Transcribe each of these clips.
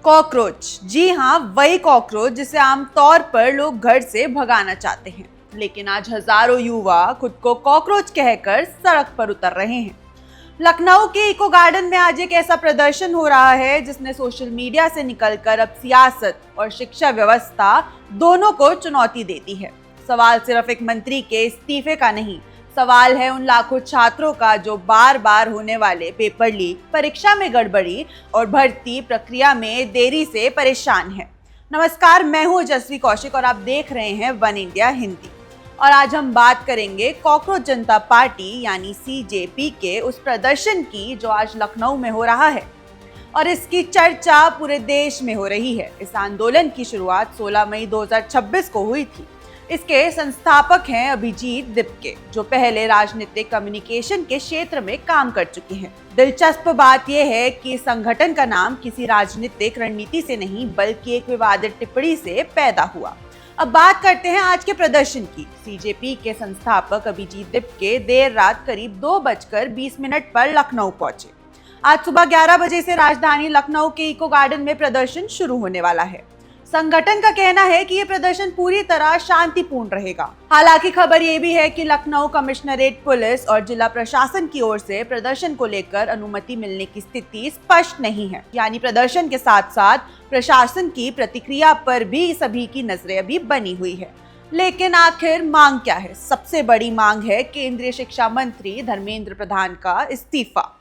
Cockroach, जी हाँ, वही cockroach जिसे आमतौर पर लोग घर से भगाना चाहते हैं। लेकिन आज हजारों युवा खुद को कॉकरोच कहकर सड़क पर उतर रहे हैं। लखनऊ के इको गार्डन में आज एक ऐसा प्रदर्शन हो रहा है जिसने सोशल मीडिया से निकलकर अब सियासत और शिक्षा व्यवस्था दोनों को चुनौती देती है। सवाल सिर्फ एक मंत्री के इस्तीफे का नहीं, सवाल है उन लाखों छात्रों का जो बार बार होने वाले पेपर लीक, परीक्षा में गड़बड़ी और भर्ती प्रक्रिया में देरी से परेशान है। नमस्कार, मैं हूं जसवी कौशिक और आप देख रहे हैं वन इंडिया हिंदी। और आज हम बात करेंगे कॉकरोच जनता पार्टी यानी सीजेपी के उस प्रदर्शन की जो आज लखनऊ में हो रहा है और इसकी चर्चा पूरे देश में हो रही है। इस आंदोलन की शुरुआत 16 मई 2026 को हुई थी। इसके संस्थापक हैं अभिजीत दिपके, जो पहले राजनीतिक कम्युनिकेशन के क्षेत्र में काम कर चुके हैं। दिलचस्प बात यह है कि संगठन का नाम किसी राजनीतिक रणनीति से नहीं बल्कि एक विवादित टिप्पणी से पैदा हुआ। अब बात करते हैं आज के प्रदर्शन की। सीजेपी के संस्थापक अभिजीत दिपके देर रात करीब 2:20 पर लखनऊ पहुंचे। आज सुबह 11 बजे से राजधानी लखनऊ के इको गार्डन में प्रदर्शन शुरू होने वाला है। संगठन का कहना है कि ये प्रदर्शन पूरी तरह शांतिपूर्ण रहेगा। हालांकि खबर ये भी है कि लखनऊ कमिश्नरेट पुलिस और जिला प्रशासन की ओर से प्रदर्शन को लेकर अनुमति मिलने की स्थिति स्पष्ट नहीं है। यानी प्रदर्शन के साथ साथ प्रशासन की प्रतिक्रिया पर भी सभी की नजरें अभी बनी हुई है। लेकिन आखिर मांग क्या है? सबसे बड़ी मांग है केंद्रीय शिक्षा मंत्री धर्मेंद्र प्रधान का इस्तीफा।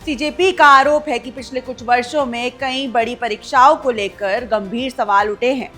सीजेपी का आरोप है कि पिछले कुछ वर्षों में कई बड़ी परीक्षाओं को लेकर गंभीर सवाल उठे हैं।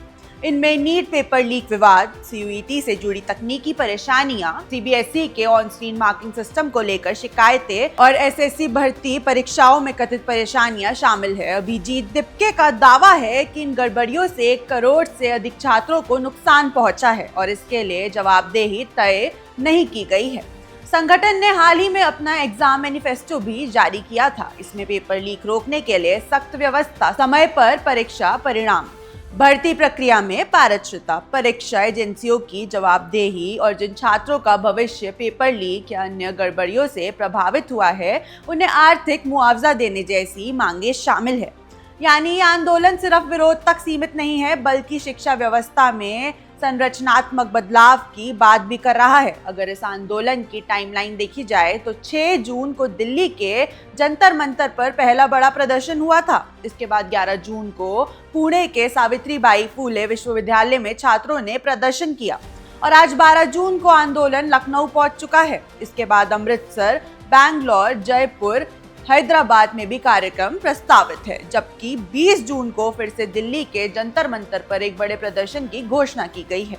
इनमें नीट पेपर लीक विवाद, सीयूईटी से जुड़ी तकनीकी परेशानियां, सीबीएसई के ऑन स्क्रीन मार्किंग सिस्टम को लेकर शिकायतें और एसएससी भर्ती परीक्षाओं में कथित परेशानियां शामिल है। अभिजीत दिपके का दावा है कि इन गड़बड़ियों से 1 करोड़ से अधिक छात्रों को नुकसान पहुंचा है और इसके लिए जवाबदेही तय नहीं की गई है। संगठन ने हाल ही में अपना एग्जाम मैनिफेस्टो भी जारी किया था। इसमें पेपर लीक रोकने के लिए सख्त व्यवस्था, समय पर परीक्षा परिणाम, भर्ती प्रक्रिया में पारदर्शिता, परीक्षा एजेंसियों की जवाबदेही और जिन छात्रों का भविष्य पेपर लीक या अन्य गड़बड़ियों से प्रभावित हुआ है उन्हें आर्थिक मुआवजा देने जैसी मांगे शामिल है। यानी ये आंदोलन सिर्फ विरोध तक सीमित नहीं है बल्कि शिक्षा व्यवस्था में संरचनात्मक बदलाव की बात भी कर रहा है। अगर इस आंदोलन की टाइमलाइन देखी जाए तो 6 जून को दिल्ली के जंतर मंतर पर पहला बड़ा प्रदर्शन हुआ था। इसके बाद 11 जून को पुणे के सावित्रीबाई फुले विश्वविद्यालय में छात्रों ने प्रदर्शन किया और आज 12 जून को आंदोलन लखनऊ पहुंच चुका है। इसके बाद अमृतसर, बैंगलोर, जयपुर, हैदराबाद में भी कार्यक्रम प्रस्तावित है, जबकि 20 जून को फिर से दिल्ली के जंतर मंतर पर एक बड़े प्रदर्शन की घोषणा की गई है।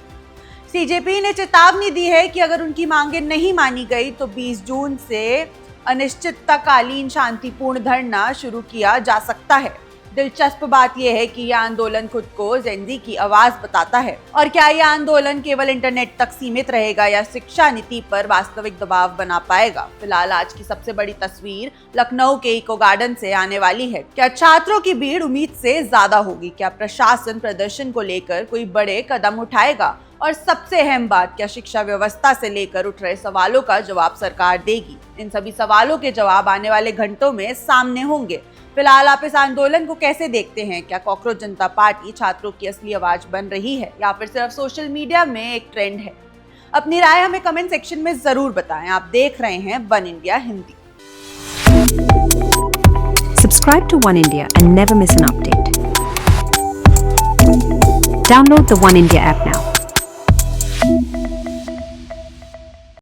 सीजेपी ने चेतावनी दी है कि अगर उनकी मांगें नहीं मानी गई तो 20 जून से अनिश्चितकालीन शांतिपूर्ण धरना शुरू किया जा सकता है। दिलचस्प बात यह है कि यह आंदोलन खुद को जेनजी की आवाज बताता है। और क्या यह आंदोलन केवल इंटरनेट तक सीमित रहेगा या शिक्षा नीति पर वास्तविक दबाव बना पाएगा? फिलहाल आज की सबसे बड़ी तस्वीर लखनऊ के इको गार्डन से आने वाली है। क्या छात्रों की भीड़ उम्मीद से ज्यादा होगी? क्या प्रशासन प्रदर्शन को लेकर कोई बड़े कदम उठाएगा? और सबसे अहम बात, क्या शिक्षा व्यवस्था से लेकर उठ रहे सवालों का जवाब सरकार देगी? इन सभी सवालों के जवाब आने वाले घंटों में सामने होंगे। फिलहाल आप इस आंदोलन को कैसे देखते हैं? क्या कॉकरोच जनता पार्टी छात्रों की असली आवाज बन रही है या फिर सिर्फ सोशल मीडिया में एक ट्रेंड है? अपनी राय हमें कमेंट सेक्शन में जरूर बताएं। आप देख रहे हैं one India Hindi. Subscribe to One India and never miss an update. Download the One India app now.